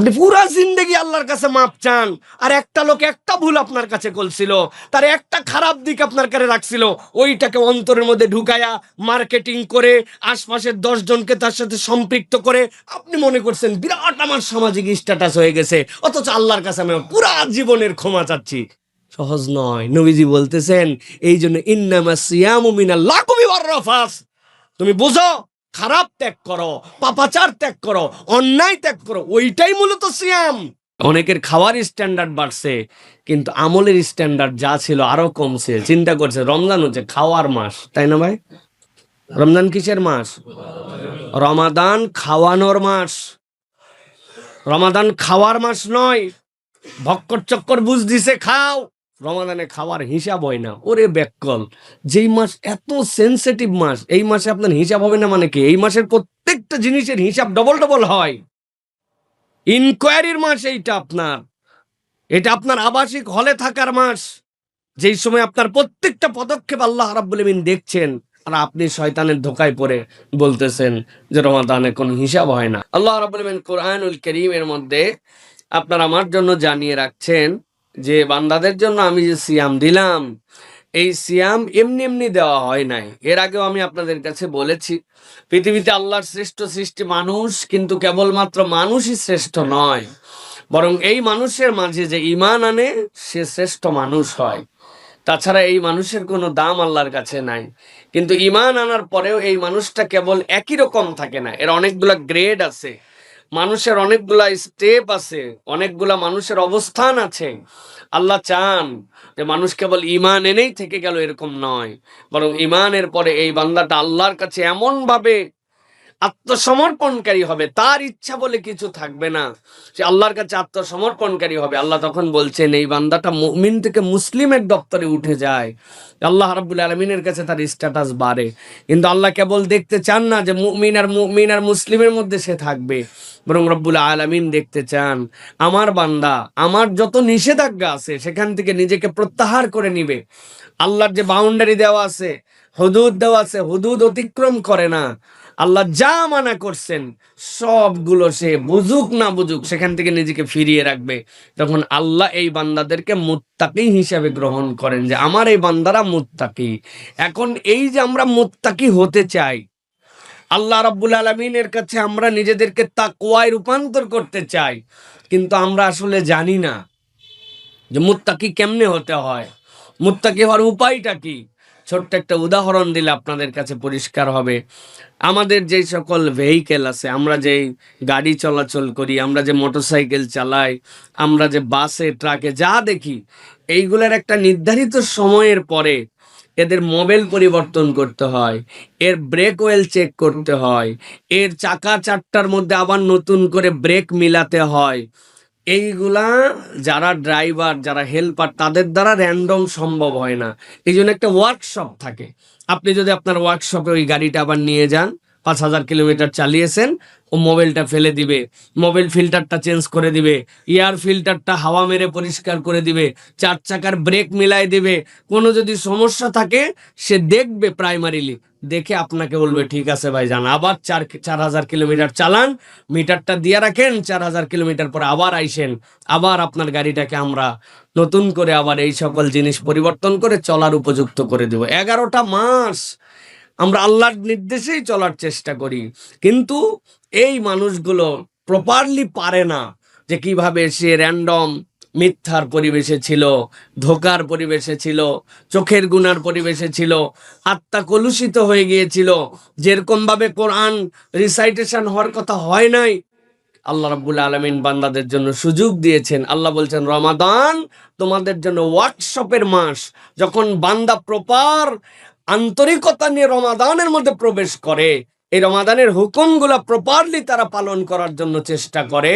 আপনি পুরা জিন্দেগি আল্লাহর কাছে মাপ চান, আর একটা লোক একটা ভুল আপনার কাছে করছিল, তার একটা খারাপ দিক আপনার কাছে রাখছিল, ওইটাকে অন্তরের মধ্যে ঢুকায়া মার্কেটিং করে আশপাশের 10 জনকে তার সাথে সম্পৃক্ত করে আপনি মনে করছেন বিরাট আমার সামাজিক স্ট্যাটাস হয়ে গেছে, অথচ আল্লাহর কাছে আমি পুরা জীবনের ক্ষমা চাচ্ছি। সহজ নয়। নবীজি বলতেছেন এই জন্য ইন্নামাস সিয়ামু মিনাল লাগবি ওয়ার রাফাস, তুমি বুঝো, খারাপ ত্যাগ করো, পাপাচার ত্যাগ করো, অন্যায় ত্যাগ করো, ওইটাই মূলত সিয়াম। অনেকের খাওয়ার স্ট্যান্ডার্ড বাড়ছে, কিন্তু আমলের স্ট্যান্ডার্ড যা ছিল আরো কমছে। চিন্তা করছে রমজান হচ্ছে খাওয়ার মাস, তাই না ভাই? রমজান কিসের মাস? রমাদান খাওয়ানোর মাস। রমাদান খাওয়ার মাস নয়। ভক্কর চক্কর বুঝ দিছে খাও, রমাদানে খাওয়ার হিসাব হয় না। ওরে ব্যাককল, যেই মাস এত সেন্সিটিভ মাস, এই মাসে আপনার হিসাব হবে না মানে কি? এই মাসের প্রত্যেকটা জিনিসের হিসাব ডবল ডবল হয়। ইনকোয়ারির মাস এইটা আপনার, এটা আপনার আবাসিক হলে থাকার মাস, যেই সময় আপনার প্রত্যেকটা পদক্ষেপ আল্লাহ রাব্বুল আমিন দেখছেন, আর আপনি শয়তানের ধোকায় পড়ে বলতেছেন যে রমাদানে কোনো হিসাব হয় না। আল্লাহ রাব্বুল আমিন কোরআনুল কারীমের মধ্যে আপনার আমার জন্য জানিয়ে রাখছেন যে বান্দাদের জন্য আমি যে সিয়াম দিলাম, এই সিয়াম এমনি এমনি দেওয়া হয় নাই। এর আগেও আমি আপনাদের কাছে বলেছি, পৃথিবীতে আল্লাহর শ্রেষ্ঠ সৃষ্টি মানুষ, কিন্তু কেবলমাত্র মানুষই শ্রেষ্ঠ নয়, বরং এই মানুষের মাঝে যে ঈমান আনে সে শ্রেষ্ঠ মানুষ হয়। তাছাড়া এই মানুষের কোনো দাম আল্লাহর কাছে নাই। কিন্তু ঈমান আনার পরেও এই মানুষটা কেবল একই রকম থাকে না, এর অনেকগুলা গ্রেড আছে, মানুষের অনেকগুলা স্টেপ আছে, অনেকগুলা মানুষের অবস্থান আছে। আল্লাহ চান যে মানুষ কেবল ঈমান এনেই থেকে গেল এরকম নয়, বরং ঈমানের পরে এই বান্দাটা আল্লাহর কাছে এমন ভাবে আত্মসমর্পণকারী হবে, তার ইচ্ছা বলে কিছু থাকবে না, সে আল্লাহর কাছে আত্মসমর্পণকারী হবে। আল্লাহ তখন বলছেন এই বান্দাটা মুমিন থেকে মুসলিমের দপ্তরে উঠে যায়, আল্লাহ রাব্বুল আলামিনের কাছে তার স্ট্যাটাস বাড়ে। কিন্তু আল্লাহ কেবল দেখতে চান না যে মুমিন আর মুসলিমের মধ্যে সে থাকবে, বরং রব্বুল আলামিন দেখতে চান আমার বান্দা আমার যত নিষেধাজ্ঞা আছে সেখান থেকে নিজেকে প্রত্যাহার করে নিবে। আল্লাহর যে বাউন্ডারি দেওয়া আছে, হুদুদ দেওয়া আছে, হুদুদ অতিক্রম করে না। আল্লাহ যা মানা করছেন সবগুলো সে বুঝুক না বুঝুক সেখান থেকে নিজেকে ফিরিয়ে রাখবে। তখন আল্লাহ এই বান্দাদেরকে মুত্তাকি হিসাবে গ্রহণ করেন যে আমার এই বান্দারা মুত্তাকি। এখন এই যে আমরা মুত্তাকি হতে চাই, আল্লাহ রাব্বুল আলামিনের কাছে আমরা নিজেদেরকে তাকওয়ায় রূপান্তর করতে চাই, কিন্তু আমরা আসলে জানি না যে মুত্তাকি কেমনে হতে হয়, মুত্তাকি হওয়ার উপায়টা কি। ছোট্ট একটা উদাহরণ দিলে আপনাদের কাছে পরিষ্কার হবে। আমাদের যে সকল ভেহিকেল আছে, আমরা যেই গাড়ি চলাচল করি, আমরা যে মোটরসাইকেল চালাই, আমরা যে বাসে ট্রাকে যা দেখি, এইগুলোর একটা নির্ধারিত সময়ের পরে এদের মোবিল পরিবর্তন করতে হয়, এর ব্রেক ওয়েল চেক করতে হয়, এর চাকা চারটার মধ্যে আবার নতুন করে ব্রেক মিলাতে হয়। এইগুলা যারা ড্রাইভার, যারা হেল্পার, তাদের দ্বারা র্যান্ডম সম্ভব হয় না। এই জন্য একটা ওয়ার্কশপ থাকে। আপনি যদি আপনার ওয়ার্কশপে ওই গাড়িটা আবার নিয়ে যান, 5000 কিলোমিটার চালিয়েছেন, ও মোবিলটা ফেলে দিবে, মোবিল ফিল্টারটা চেঞ্জ করে দিবে, এয়ার ফিল্টারটা হাওয়া মেরে পরিষ্কার করে দিবে, 4 চাকার ব্রেক মিলাই দিবে। কোনো যদি সমস্যা থাকে সে দেখবে, প্রাইমারিলি দেখে আপনাকে বলবে ঠিক আছে ভাই যান, আবার 4000 কিলোমিটার চালান, মিটারটা দিয়ে রাখেন, 4000 কিলোমিটার পর আবার আইসেন, আবার আপনার গাড়িটাকে আমরা নতুন করে আবার এই সকল জিনিস পরিবর্তন করে চলার উপযুক্ত করে দেব। 11টা মাস আমরা আল্লাহর নির্দেশেই চলার চেষ্টা করি, কিন্তু এই মানুষগুলো প্রপারলি পারে না যে কিভাবে সে র্যান্ডম মিথ্যার পরিবেশে ছিল, ধোকার পরিবেশে ছিল, চোখের গুনার পরিবেশে ছিল, আত্মা কলুষিত হয়ে গিয়েছিল, যেরকম ভাবে কোরআন রিসাইটেশন হওয়ার কথা হয় নাই। আল্লাহ রাব্বুল আলামিন বান্দাদের জন্য সুযোগ দিয়েছেন। আল্লাহ বলছেন রমাদান তোমাদের জন্য ওয়ার্কশপের মাস। যখন বান্দা প্রপার আন্তরিকতা নিয়ে রমাদানের মধ্যে প্রবেশ করে, এই রমাদানের হুকুমগুলা প্রপারলি তারা পালন করার জন্য চেষ্টা করে,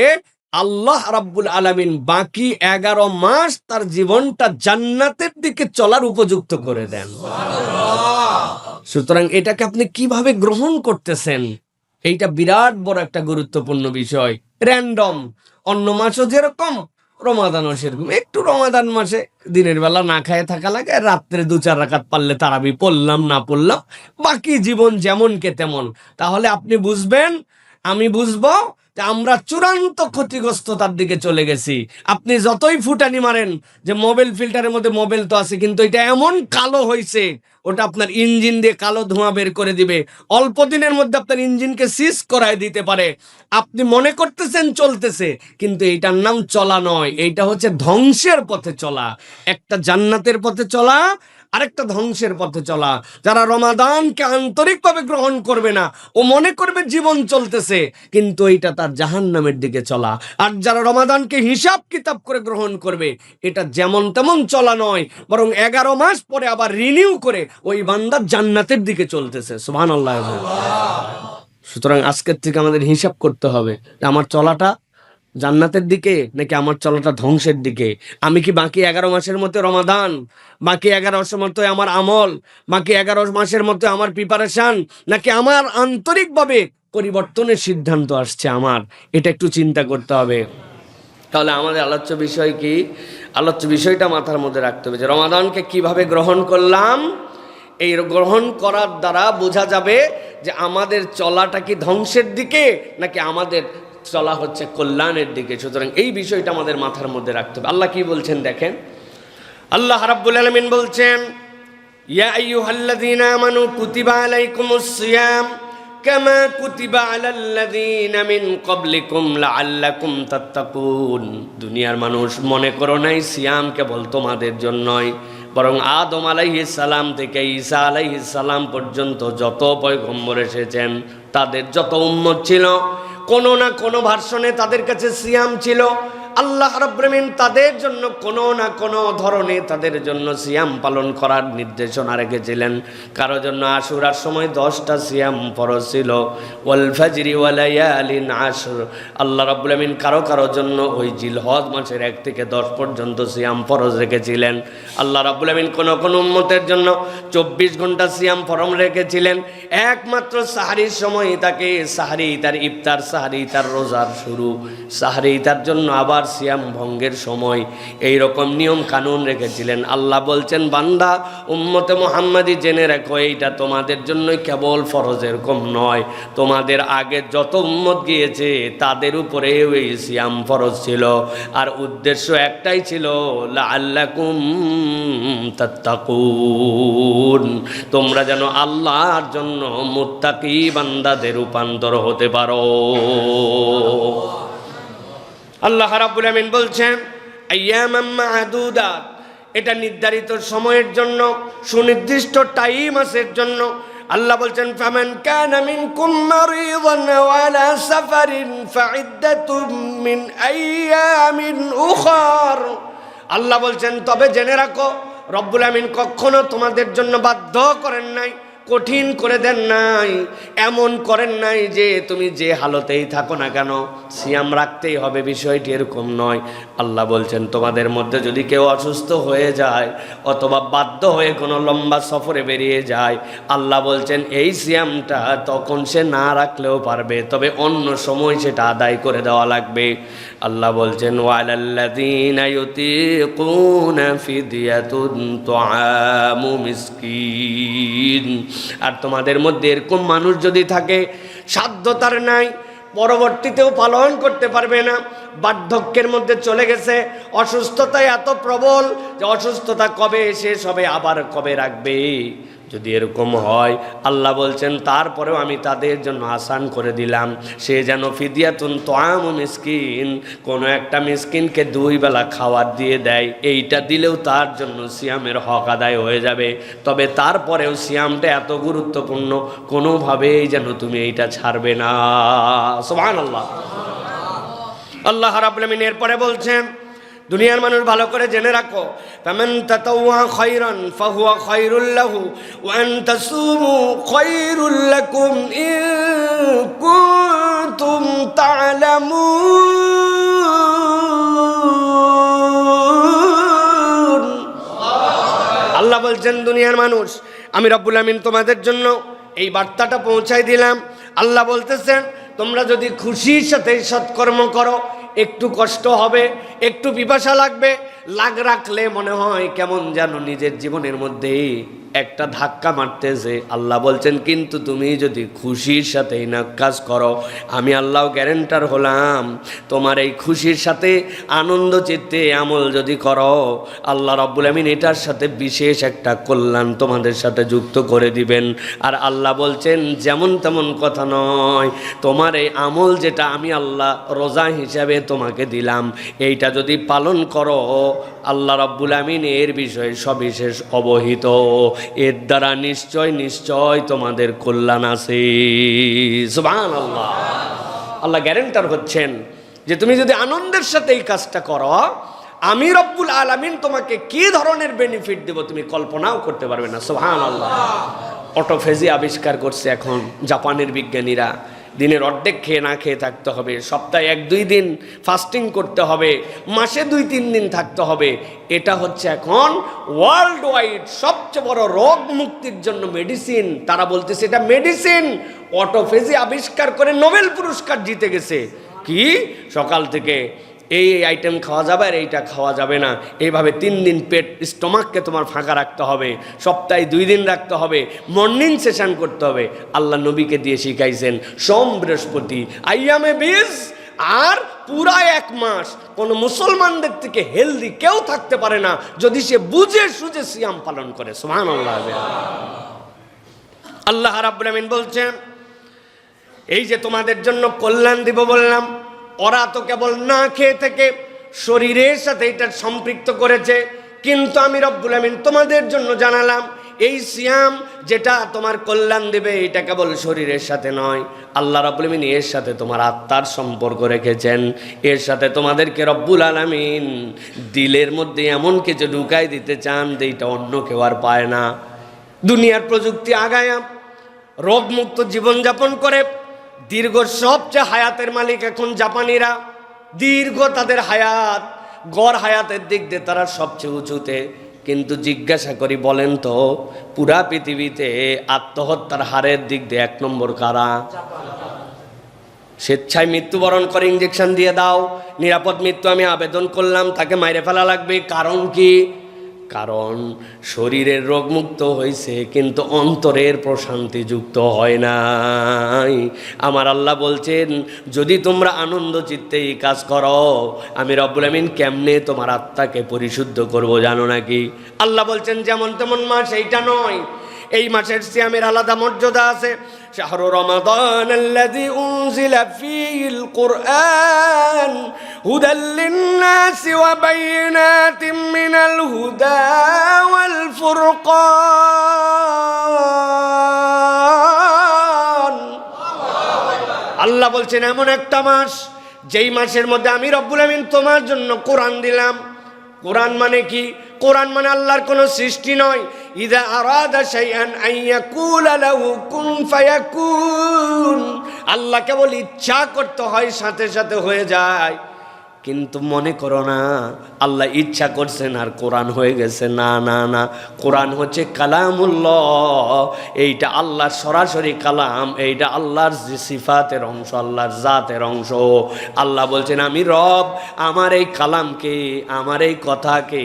আল্লাহ রাব্বুল আলামিন বাকি 11 মাস তার জীবনটা জান্নাতের দিকে চলার উপযুক্ত করে দেন। সুতরাং এটাকে আপনি কিভাবে গ্রহণ করতেছেন, এইটা বিরাট বড় একটা গুরুত্বপূর্ণ বিষয়। র্যান্ডম অন্য মাসও যেরকম, রমাদানও সেরকম। একটু রমাদান মাসে দিনের বেলা না খায় থাকা লাগে, রাত্রে 2-4 রাকাত পারলে তারাবি পড়লাম, না পড়লাম, বাকি জীবন যেমন কে তেমন। তাহলে আপনি বুঝবেন, আমি বুঝবো তা আমরা চূড়ান্ত ক্ষতিগ্রস্ততার দিকে চলে গেছি। আপনি যতই ফুটানি মারেন যে মোবাইল ফিল্টারের মধ্যে মোবাইল তো আছে, কিন্তু এটা এমন কালো হয়েছে, ওটা আপনার ইঞ্জিন দিয়ে কালো ধোঁয়া বের করে দিবে, অল্প দিনের মধ্যে আপনার ইঞ্জিনকে সিজ করায় দিতে পারে। আপনি মনে করতেছেন চলতেছে, কিন্তু এইটার নাম চলা নয়, এইটা হচ্ছে ধ্বংসের পথে চলা। একটা জান্নাতের পথে চলা, আরেকটা ধ্বংসের পথে চলা। যারা রমাদানকে আন্তরিকভাবে গ্রহণ করবে না, ও মনে করবে জীবন চলতেছে, কিন্তু এটা তার জাহান্নামের দিকে চলা। আর যারা রমাদানকে হিসাব কিতাব করে গ্রহণ করবে, এটা যেমন তেমন চলা নয়, বরং 11 মাস পরে আবার রিনিউ করে ওই বান্দা জান্নাতের দিকে চলতেছে। সুবহানাল্লাহ। সুতরাং আজকের থেকে আমাদের হিসাব করতে হবে, আমার চলাটা জান্নাতের দিকে নাকি আমার চলাটা ধ্বংসের দিকে। আমি কি বাকি 11 মাসের মতো রমাদান, বাকি 11 মতো আমার আমল, বাকি 11 মাসের মতো আমার প্রিপারেশন, নাকি আমার আন্তরিকভাবে পরিবর্তনের সিদ্ধান্ত আসছে আমার? এটা একটু চিন্তা করতে হবে। তাহলে আমাদের আলোচ্য বিষয় কি? আলোচ্য বিষয়টা মাথার মধ্যে রাখতে হবে যে রমাদানকে কিভাবে গ্রহণ করলাম। এই গ্রহণ করার দ্বারা বোঝা যাবে যে আমাদের চলাটা কি ধ্বংসের দিকে নাকি আমাদের চলা হচ্ছে কল্যাণের দিকে। সুতরাং এই বিষয়টা আমাদের মাথার মধ্যে রাখতে হবে। আল্লাহ কি বলছেন দেখেন, আল্লাহ রাব্বুল আলামিন বলছেন, ইয়া আইয়ুহাল্লাযীনা আমানু কুতিবা আলাইকুমুস সিয়াম কামা কুতিবা আলাল্লাযীনা মিন ক্বাবলিকুম লাআল্লাকুম তাত্তাকুন। দুনিয়ার মানুষ, মনে করো নাই সিয়াম কেবল তোমাদের জন্যই, বরং আদম আলাইহিস সালাম থেকে ঈসা আলাইহিস সালাম পর্যন্ত যত পয়গম্বর এসেছেন, তাদের যত উম্মত ছিল, কোনো না কোনো ভার্সনে তাদের কাছে সিয়াম ছিল। আল্লাহ রাব্বুল আলামিন তাদের জন্য কোনো না কোনো ধরনে তাদের জন্য সিয়াম পালন করার নির্দেশনা রেখেছিলেন। কারো জন্য আশুরার সময় 10টা সিয়াম ফরজ ছিল, ওয়াল ফাজরি ওয়া লায়ালিন আশর। আল্লাহ রাব্বুল আলামিন কারো জন্য ওই জিলহজ মাসের 1 থেকে 10 পর্যন্ত সিয়াম ফরজ রেখেছিলেন। আল্লাহ রাব্বুল আলামিন কোন উম্মতের জন্য 24 ঘন্টা সিয়াম ফরজ রেখেছিলেন। একমাত্র সাহরির সময় তাকে সাহরি, তার ইফতার, সাহরি তার রোজার শুরু, সাহরি তার জন্য আবার সিয়াম ভঙ্গের সময়, এই রকম নিয়ম কানুন রেখেছিলেন। আল্লাহ বলছেন, বান্দা উম্মতে মুহাম্মাদি জেনে রাখো, এইটা তোমাদের জন্যই কেবল ফরজ, এরকম নয়, তোমাদের আগে যত উম্মত গিয়েছে তাদের উপরে এই সিয়াম ফরজ ছিল। আর উদ্দেশ্য একটাই ছিল, লাআল্লাকুম তাত্তাকুন, তোমরা যেন আল্লাহর জন্য মুত্তাকি বান্দাদের রূপান্তর হতে পারো। আল্লাহ রাব্বুল আমিন বলছেন, আইয়ামাম মা'দুদাত, এটা নির্ধারিত সময়ের জন্য, সুনির্দিষ্ট টাইম আছে জন্য। আল্লাহ বলছেন, ফামান কানা মিনকুম মারিদান আও আলা সাফারিন ফাইদ্দাতুম মিন আইয়ামিন উখার। আল্লাহ বলছেন, তবে জেনে রাখো, রব্বুল আমিন কখনো তোমাদের জন্য বাধ্য করেন নাই, কঠিন করে দেন নাই, এমন করেন নাই যে তুমি যে হালতেই থাকো না কেন সিয়াম রাখতেই হবে, বিষয়টি এরকম নয়। আল্লাহ বলছেন, তোমাদের মধ্যে যদি কেউ অসুস্থ হয়ে যায় অথবা বাধ্য হয়ে কোনো লম্বা সফরে বেরিয়ে যায়, আল্লাহ বলছেন এই সিয়ামটা তখন সে না রাখলেও পারবে, তবে অন্য সময় সেটা আদায় করে দেওয়া লাগবে। আল্লাহ বলছেন, ওয়ালাল্লাযীনা ইউতীকুনা ফিদিয়াতুন তুআমু মিসকিন। আর তোমাদের মধ্যে এরকম মানুষ যদি থাকে, সাধ্য তার নাই, পরবর্তীতেও পালন করতে পারবে না, বার্ধক্যের মধ্যে চলে গেছে, অসুস্থতা এত প্রবল যে অসুস্থতা কবে শেষ হবে, আবার কবে রাখবে, যদি এরকম হয়, আল্লাহ বলছেন তারপরেও আমি তাদের জন্য আসান করে দিলাম, সে যেন ফিদিয়াতুন তুআমু মিসকিন, কোনো একটা মিসকিনকে 2 বেলা খাবার দিয়ে দেয়, এইটা দিলেও তার জন্য সিয়ামের হক আদায় হয়ে যাবে। তবে তারপরেও সিয়ামটা এত গুরুত্বপূর্ণ, কোনোভাবেই যেন তুমি এইটা ছাড়বে না। সুবহানাল্লাহ। আল্লাহ রাব্বুল আমিন এরপরে বলছেন, দুনিয়ার মানুষ ভালো করে জেনে রাখো, ফামান তাতাওয়া খায়রান ফাহুয়া খায়রুল লাহু ওয়া আন তাসুমু খায়রুল লাকুম ইন কুনতুম তা'লামুন। আল্লাহ বলছেন, দুনিয়ার মানুষ, আমি রব্বুল আমিন তোমাদের জন্য এই বার্তাটা পৌঁছাই দিলাম। আল্লাহ বলতেছেন, তোমরা যদি খুশির সাথে সৎকর্ম করো, একটু কষ্ট হবে, একটু পিপাসা লাগবে, লাগ রাখলে মনে হয় কেমন যেন নিজের জীবনের মধ্যে একটা ধাক্কা মারতেছে। আল্লাহ বলছেন কিন্তু তুমি যদি খুশির সাথে এই কাজ করো, আমি আল্লাহ গ্যারেন্টার হলাম তোমার এই খুশির সাথে আনন্দ চিত্তে আমল যদি করো, আল্লাহ রাব্বুল আমিন এটার সাথে বিশেষ একটা কল্যাণ তোমাদের সাথে যুক্ত করে দিবেন। আর আল্লাহ বলছেন যেমন তেমন কথা নয়, তোমার এই আমল যেটা আমি আল্লাহ রোজা হিসাবে তোমাকে দিলাম, এইটা যদি পালন করো, আল্লাহ রাব্বুল আমিন এর বিষয়ে সবিশেষ অবহিত, এর দ্বারা নিশ্চয় নিশ্চয় তোমাদের কল্যাণ আছে। সুবহানাল্লাহ। আল্লাহ গ্যারেন্টার হচ্ছেন যে তুমি যদি আনন্দের সাথে এই কাজটা করো, আমি রব্বুল আলামিন তোমাকে কি ধরনের বেনিফিট দেব তুমি কল্পনাও করতে পারবে না। সুবহানাল্লাহ। অটোফেজি আবিষ্কার করছে এখন জাপানের বিজ্ঞানীরা। দিনের অর্ধেক খেয়ে না খেয়ে থাকতে হবে, সপ্তাহে 1-2 দিন ফাস্টিং করতে হবে, মাসে 2-3 দিন থাকতে হবে। এটা হচ্ছে এখন ওয়ার্ল্ড ওয়াইড সবচেয়ে বড় রোগ মুক্তির জন্য মেডিসিন। তারা বলতেছে এটা মেডিসিন। অটোফেজি আবিষ্কার করে নোবেল পুরস্কার জিতে গেছে। কি সকাল থেকে এই আইটেম খাওয়া যাবে আর এইটা খাওয়া যাবে না, এইভাবে 3 দিন পেট স্টোমাককে তোমার ফাঁকা রাখতে হবে, সপ্তাহে 2 দিন রাখতে হবে, মর্নিং সেশন করতে হবে। আল্লাহ নবীকে দিয়ে শিখাইছেন সোম বৃহস্পতি আইয়ামে 20, আর পুরা 1 মাস কোনো মুসলমানদের থেকে হেলদি কেউ থাকতে পারে না যদি সে বুঝে সুঝে সিয়াম পালন করে। সুবহানাল্লাহ। আল্লাহ রাব্বুল আমিন বলছেন এই যে তোমাদের জন্য কল্যাণ দিব বললাম, ওরা তো কেবল না খেয়ে থেকে শরীরের সাথে এটা সম্পৃক্ত করেছে, কিন্তু আমি রব্বুল আমিন তোমাদের জন্য জানালাম এই সিয়াম যেটা তোমার কল্যাণ দেবে এটা কেবল শরীরের সাথে নয়, আল্লাহ রাব্বুল আমিন এর সাথে তোমার আত্মার সম্পর্ক রেখেছেন। এর সাথে তোমাদেরকে রব্বুল আলামিন দিলের মধ্যে এমন কিছু ঢুকাই দিতে চান যে এটা অন্য কেউ আর পায় না। দুনিয়ার প্রযুক্তি আগায়া রোগমুক্ত জীবনযাপন করে দীর্ঘ সবচেয়ে হায়াতের মালিক এখন জাপানিরা। দীর্ঘ তাদের হায়াত, গড় হায়াতের দিক দিয়ে তারা সবচেয়ে উঁচুতে। কিন্তু জিজ্ঞাসা করি বলেন তো পুরা পৃথিবীতে আত্মহত্যার হারের দিক দিয়ে 1 নম্বর কারা? স্বেচ্ছায় মৃত্যুবরণ করে ইঞ্জেকশন দিয়ে দাও, নিরাপদ মৃত্যু আমি আবেদন করলাম, তাকে মাইরে ফেলা লাগবে। কারণ কি? কারণ শরীরের রোগমুক্ত হয়েছে কিন্তু অন্তরের প্রশান্তি যুক্ত হয় নাই। আমার আল্লাহ বলছেন যদি তোমরা আনন্দ চিত্তে এই কাজ করো, আমি রব্বুল আমিন কেমনে তোমার আত্মাকে পরিশুদ্ধ করব জানো নাকি? আল্লাহ বলছেন যেমন তেমন মাস এইটা নয়, এই মাসের সিয়ামের আলাদা মর্যাদা আছে। শাহরু রমাদান আল্লাযী উনজিলা ফীহিল কুরআন হুদাল লিন-নাসি ওয়া বাইয়িনাতিম মিনাল হুদা ওয়াল ফুরকান। আল্লাহ বলছেন এমন একটা মাস যেই মাসের মধ্যে আমি রব্বুল আমিন তোমার জন্য কোরআন দিলাম। কোরআন মানে কি? কোরআন মানে আল্লাহর কোনো সৃষ্টি নয়। ইযা আরাদা শাইআন আন ইয়াকুলা লাহু কুন ফায়াকুন। আল্লাহ কেবল ইচ্ছা করতে হয় সাথে সাথে হয়ে যায়। কিন্তু মনে করো না আল্লাহ ইচ্ছা করছেন আর কোরআন হয়ে গেছে। না না না, কোরআন হচ্ছে কালামুল্লাহ। এইটা আল্লাহর সরাসরি কালাম, এইটা আল্লাহর সিফাতের অংশ, আল্লাহর জাতের অংশ। আল্লাহ বলছেন আমি রব আমার এই কালামকে, আমার এই কথাকে,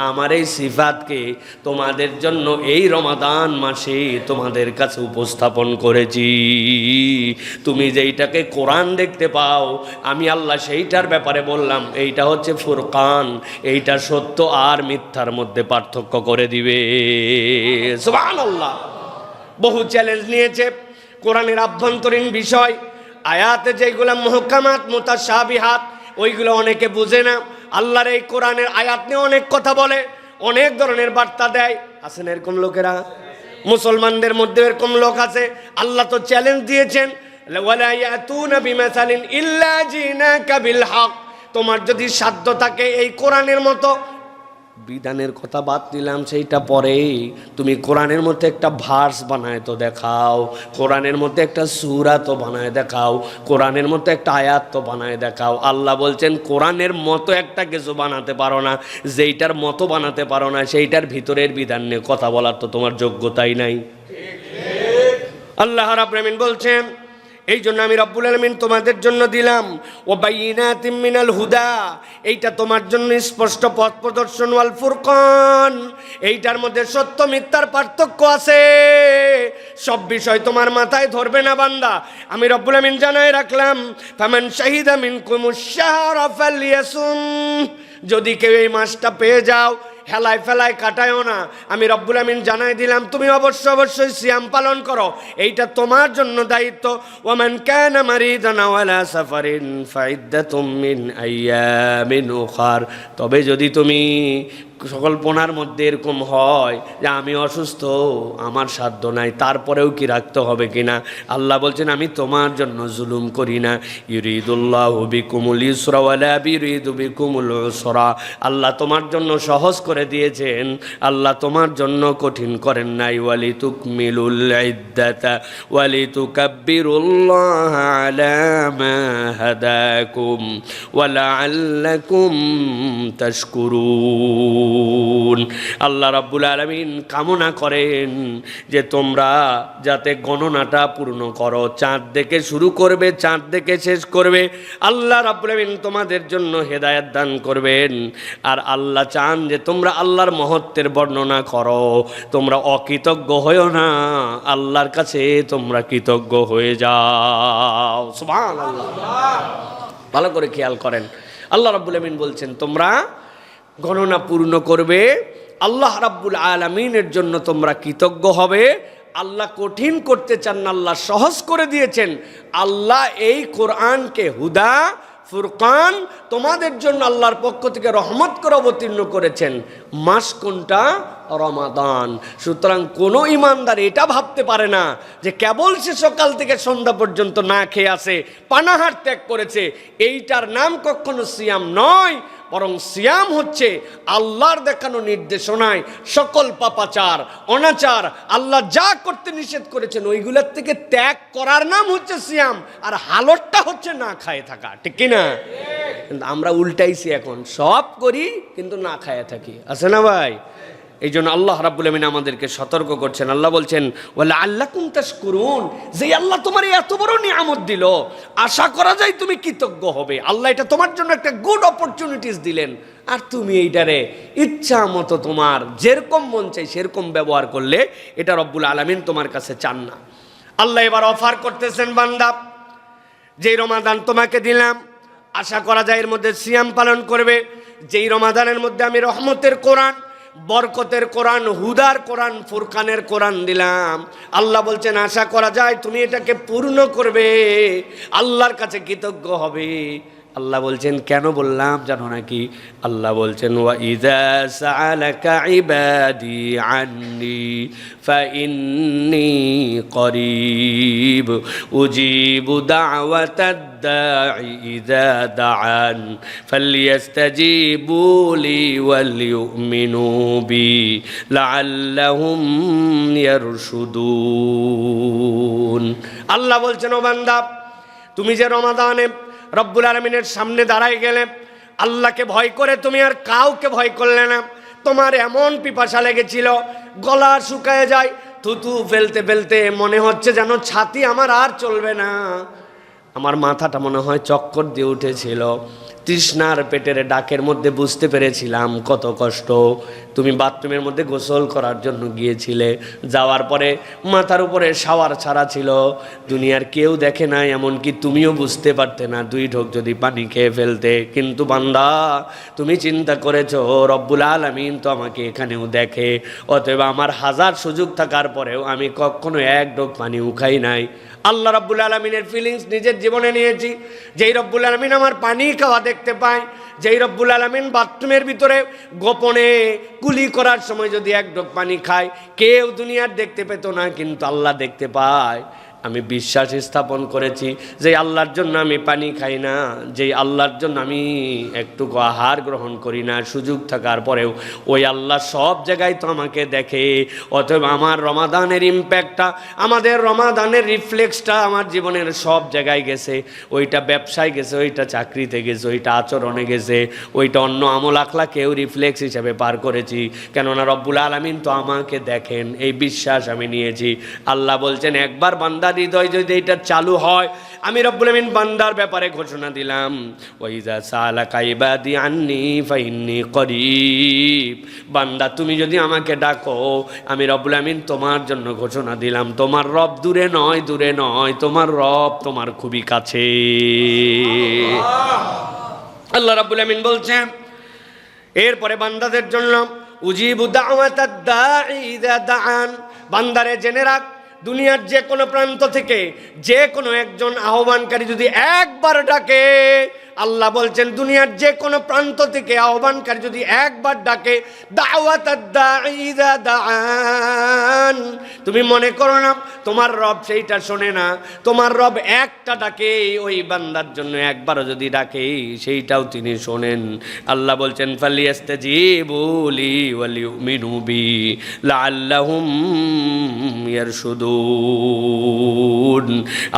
আমার এই সিফাতকে তোমাদের জন্য এই রমাদান মাসে তোমাদের কাছে উপস্থাপন করেছি। তুমি যেইটাকে কোরআন দেখতে পাও আমি আল্লাহ সেইটার ব্যাপারে বললাম এইটা হচ্ছে ফুরকান, এইটা সত্য আর মিথ্যার মধ্যে পার্থক্য করে দিবে। সুবহানাল্লাহ। বহু চ্যালেঞ্জ নিয়েছে কোরআনের আভ্যন্তরীণ বিষয়, আয়াতে যেগুলো মুহকামাত মুতাশাবিহাত ওইগুলো অনেকে বুঝে না। আল্লাহর এই কোরআনের আয়াত নিয়ে অনেক কথা বলে, অনেক ধরনের বার্তা দেয়। আছেন এরকম লোকেরা? মুসলমানদের মধ্যে এরকম লোক আছে। আল্লাহ তো চ্যালেঞ্জ দিয়েছেন ওয়ালা ইয়াতুনা বিমাসালিন ইল্লা জিনাকা বিল হক। তোমার যদি সাধ্য থাকে এই কোরআনের মতো, বিধানের কথা বাদ দিলাম সেইটা পরে, তুমি কোরআনের মধ্যে একটা ভার্স বানায় তো দেখাও, কোরআনের মধ্যে একটা সূরা তো বানায় দেখাও, কোরআনের মধ্যে একটা আয়াত তো বানায় দেখাও। আল্লাহ বলছেন কোরআনের মতো একটা কিছু বানাতে পারো না, যেইটার মতো বানাতে পারো না সেইটার ভিতরের বিধান নিয়ে কথা বলার তো তোমার যোগ্যতাই নাই। আল্লাহ রাব্বুল আমিন বলছেন এই জন্য আমি রব্বুল আলামিন তোমাদের জন্য দিলাম ও বাইয়িনাতিম মিনাল হুদা, এইটা তোমার জন্য স্পষ্ট পথ প্রদর্শন, ওয়াল ফুরকান, এইটার মধ্যে সত্য মিথ্যার পার্থক্য আছে। সব বিষয় তোমার মাথায় ধরবে না বান্দা। আমি রব্বুল আলামিন জানাই রাখলাম, ফামান শাহিদা মিনকুমুশ শাহরা ফালইয়াসুম, যদি কেউ এই মাসটা পেয়ে যাও, হেলায় ফেলায় কাটায়ও না। আমি রব্বুল আমিন জানাই দিলাম তুমি অবশ্যই সিয়াম পালন করো, এইটা তোমার জন্য দায়িত্ব। ওয়ামান কানা মারিদান আও আলা সাফারিন ফাইদ্দাতুম মিন আইয়ামিন উখার, তবে যদি তুমি সকল্পনার মধ্যে এরকম হয় যে আমি অসুস্থ, আমার সাধ্য নাই, তারপরেও কি রাখতে হবে কিনা, আল্লাহ বলছেন আমি তোমার জন্য জুলুম করি না। ইউরিদুল্লাহু বিকুমুল ইউসরা ওয়া লা ইউরিদু বিকুমুল উসরা, আল্লাহ তোমার জন্য সহজ করে দিয়েছেন, আল্লাহ তোমার জন্য কঠিন করেন নাই। ওয়ালিতুকমিলুল ইদ্দাতা ওয়ালিতুকাব্বিরুল্লাহ আলা মা হাদাকুম ওয়া লাআল্লাকুম তাশকুরুন। আল্লাহ রাব্বুল আলামিন কামনা করেন যে তোমরা যাতে গণনাটা পূর্ণ করো, চাঁদ দেখে শুরু করবে, চাঁদ দেখে শেষ করবে। আল্লাহ রাব্বুল আলামিন তোমাদের জন্য হেদায়েত দান করবেন। আর আল্লাহ চান যে তোমরা আল্লাহর মহত্বের বর্ণনা করো, তোমরা অকৃতজ্ঞ হয়েও না, আল্লাহর কাছে তোমরা কৃতজ্ঞ হয়ে যাও। সুবহানাল্লাহ। ভালো করে খেয়াল করেন, আল্লাহ রাব্বুল আলামিন বলছেন তোমরা গণনা পূর্ণ করবে, আল্লাহ রাব্বুল আলামিনের জন্য তোমরা কৃতজ্ঞ হবে। আল্লাহ কঠিন করতে চান না, আল্লাহ সহজ করে দিয়েছেন। আল্লাহ এই কোরআনকে হুদা ফুরকান তোমাদের জন্য আল্লাহর পক্ষ থেকে রহমত করে অবতীর্ণ করেছেন। মাস কোনটা? রমাদান। সুতরাং কোনো ইমানদার এটা ভাবতে পারে না যে কেবল সে সকাল থেকে সন্ধ্যা পর্যন্ত না খেয়ে আছে, পানাহার ত্যাগ করেছে, এইটার নাম কখনো সিয়াম নয়। বরং সিয়াম হচ্ছে আল্লাহর দেখানো নির্দেশনায় সকল পাপাচার অনাচার, আল্লাহ যা করতে নিষেধ করেছেন ওইগুলোর থেকে ত্যাগ করার নাম হচ্ছে সিয়াম। আর হালতটা হচ্ছে না খায়ে থাকা, ঠিক কিনা? কিন্তু আমরা উল্টাইছি, এখন সব করি কিন্তু না খায়ে থাকি, আছে না ভাই? এই জন্য আল্লাহ রাব্বুল আমিন আমাদেরকে সতর্ক করছেন। আল্লাহ বলছেন ওয়ালা আল্লাকুম তাশকুরুন, যে আল্লাহ তোমার এত বড় নিয়ামত দিল, আশা করা যায় তুমি কৃতজ্ঞ হবে। আল্লাহ এটা তোমার জন্য একটা গুড অপরচুনিটিস দিলেন, আর তুমি এইটারে ইচ্ছা মতো তোমার যেরকম মন চাই সেরকম ব্যবহার করলে এটা রব্বুল আলামিন তোমার কাছে চান না। আল্লাহ এবার অফার করতেছেন, বান্দা যেই রমাদান তোমাকে দিলাম, আশা করা যায় এর মধ্যে সিয়াম পালন করবে। যেই রমাদানের মধ্যে আমি রহমতের কোরআন, বরকতের কোরআন, হুদার কোরআন, ফুরকানের কোরআন দিলাম, আল্লাহ বলছেন আশা করা যায় তুমি এটাকে পূর্ণ করবে, আল্লাহর কাছে কৃতজ্ঞ হবে। আল্লাহ বলছেন কেন বললাম জানো নাকি? আল্লাহ বলছেন ওয়া ইযা সাআলাকা ইবাদি আন্নি ফাইন্নী করিব উজিবু দাওয়াতাদ দাঈ ইযা দাআন ফালইস্তাজিবু লি ওয়াল ইউমিনু বি লাআল্লাহুম ইয়ারশুদুন। আল্লাহ বলছেন ও বান্দা, তুমি যে রমাদানে রব্বুল আলামিনের সামনে দাঁড়াই গেলে, আল্লাহকে ভয় করে তুমি আর কাউকে ভয় করলে না। তোমার এমন পিপাসা লেগেছিল, গলা শুকায় যায়, থুতু ফেলতে ফেলতে মনে হচ্ছে যেন ছাতি আমার আর চলবে না, আমার মাথাটা মনে হয় চক্কর দিয়ে উঠেছিল, তৃষ্ণার পেটের ডাকের মধ্যে বুঝতে পেরেছিলাম কত কষ্ট। তুমি বাথরুমের মধ্যে গোসল করার জন্য গিয়েছিলে, যাওয়ার পরে মাথার উপরে শাওয়ার ছাড়া ছিল, দুনিয়ার কেউ দেখে নাই, এমনকি তুমিও বুঝতে পারতে না 2 ঢোক যদি পানি খেয়ে ফেলতে। কিন্তু বান্দা তুমি চিন্তা করেছো রব্বুল আলামিন তো আমাকে এখানেও দেখে, অতএব আমার হাজার সুযোগ থাকার পরেও আমি কখনো 1 ঢোক পানিও খাই নাই। আল্লাহ রাব্বুল আলামিনের ফিলিংস নিজের জীবনে নিয়েছি। যেই রব্বুল আলামিন আমার পানি খাওয়া দেখতে পায়, যেই রব্বুল আলামিন বাথরুমের ভিতরে গোপনে কুলি করার সময় যদি 1 ঢোক পানি খায়, কেউ দুনিয়ার দেখতে পেত না, কিন্তু আল্লাহ দেখতে পায়। আমি বিশ্বাস স্থাপন করেছি যে আল্লাহর জন্য আমি পানি খাই না, যেই আল্লাহর জন্য আমি একটুকু আহার গ্রহণ করি না, সুযোগ থাকার পরেও ওই আল্লাহ সব জায়গায় তো আমাকে দেখে। অতএব আমার রমাদানের ইম্প্যাক্টটা, আমাদের রমাদানের রিফ্লেক্সটা আমার জীবনের সব জায়গায় গেছে। ওইটা ব্যবসায় গেছে, ওইটা চাকরিতে গেছে, ওইটা আচরণে গেছে, ওইটা অন্য আমল আখলাকেও রিফ্লেক্স হিসাবে পার করেছি। কেননা রব্বুল আলামিন তো আমাকে দেখেন, এই বিশ্বাস আমি নিয়েছি। আল্লাহ বলছেন একবার বান্দা তার হৃদয় যদি এটা চালু হয়, আমি রব্বুল আমিন বান্দার ব্যাপারে ঘোষণা দিলাম, ওয়াইজা সালাকা ইবাদি আন্নি ফাইন্নী করিব, বান্দা তুমি যদি আমাকে ডাকো, আমি রব্বুল আমিন তোমার জন্য ঘোষণা দিলাম, তোমার রব দূরে নয়, দূরে নয়, তোমার রব তোমার খুবই কাছে। আল্লাহ রাব্বুল আমিন বলছেন এরপরে বান্দাদের জন্য, উজিবু দাওয়াতাদ দাঈ ইযা দাআন, বান্দারে জেনে রাখ, দুনিয়ার যে কোনো প্রান্ত থেকে যে কোনো একজন আহ্বানকারী যদি একবার ডাকে, আল্লাহ বলছেন দুনিয়ার যে কোনো প্রান্ত থেকে আহ্বানকারী যদি একবার ডাকে, দাওয়াতাদ দাঈ ইযা দাআন, তুমি মনে করো না তোমার রব সেইটা শোনে না, তোমার রব একটা ডাকে ওই বান্দার জন্য একবারও যদি ডাকে সেইটাও তিনি শোনেন। আল্লাহ বলছেন ফালিয়াস্তাজিবু লি ওয়ালিউমিনু বি লাআল্লাহুম ইয়ারশুদুন।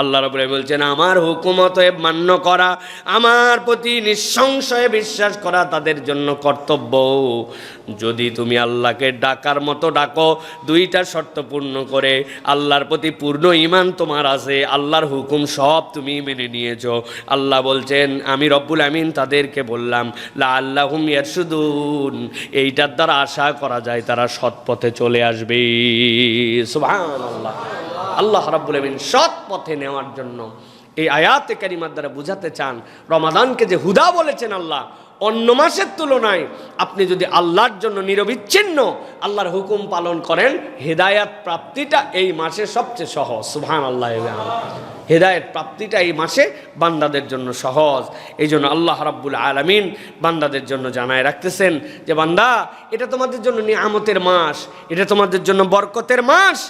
আল্লাহ রাব্বুল আলামিন বলছেন আমার হুকুম অতএব মান্য করা, আমার প্রতি নিঃসংশয়ে বিশ্বাস করা তাদের জন্য কর্তব্য। যদি তুমি আল্লাহকে ডাকার মতো ডাকো, দুইটা শর্ত পূর্ণ করে, আল্লাহর প্রতি পূর্ণ ঈমান তোমার আছে, আল্লাহর হুকুম সব তুমি মেনে নিয়েছো, আল্লাহ বলছেন আমি রব্বুল আমিন তাদেরকে বললাম লাআল্লাহুম ইয়ারশুদুন, এইটার দ্বারা আশা করা যায় তারা সৎ পথে চলে আসবে। সুবহানাল্লাহ। আল্লাহ রাব্বুল আমিন সৎ পথে নেওয়ার জন্য এই আয়াতে কারিমার দ্বারা বুঝাতে চান, রমাদানকে যে হুদা বলেছেন আল্লাহ, অন্য মাসের তুলনায় আপনি যদি আল্লাহর জন্য নিরবিচ্ছিন্ন আল্লাহর হুকুম পালন করেন, হেদায়াত প্রাপ্তিটা এই মাসে সবচেয়ে সহজ। সুবহানাল্লাহ। হেদায়েত প্রাপ্তিটা এই মাসে বান্দাদের জন্য সহজ। এই জন্য আল্লাহ রাব্বুল আলামিন বান্দাদের জন্য জানায় রাখতেছেন যে বান্দা, এটা তোমাদের জন্য নিয়ামতের মাস, এটা তোমাদের জন্য বরকতের মাস,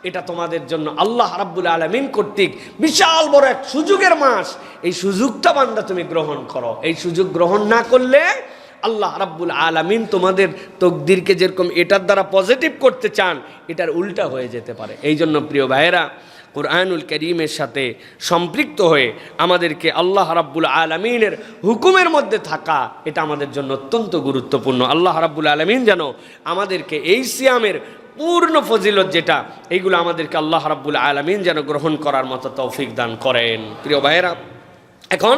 এটা তোমাদের জন্য আল্লাহ রাব্বুল আলামিন কর্তৃক বিশাল বড় এক সুযোগের মাস। এই সুযোগটা বান্দা তুমি গ্রহণ করো। এই সুযোগ গ্রহণ না করলে আল্লাহ রাব্বুল আলামিন তোমাদের তকদিরকে যেরকম এটার দ্বারা পজিটিভ করতে চান, এটার উল্টা হয়ে যেতে পারে। এই জন্য প্রিয় ভাইয়েরা, কুরআনুল কারীমের সাথে সম্পৃক্ত হয়ে আমাদেরকে আল্লাহ রাব্বুল আলামিনের হুকুমের মধ্যে থাকা, এটা আমাদের জন্য অত্যন্ত গুরুত্বপূর্ণ। আল্লাহ রাব্বুল আলামিন যেন আমাদেরকে এই সিয়ামের পূর্ণ ফজিলত যেটা, এইগুলো আমাদেরকে আল্লাহ রাব্বুল আলামিন যেন গ্রহণ করার মতো তৌফিক দান করেন। প্রিয় ভাইয়েরা, এখন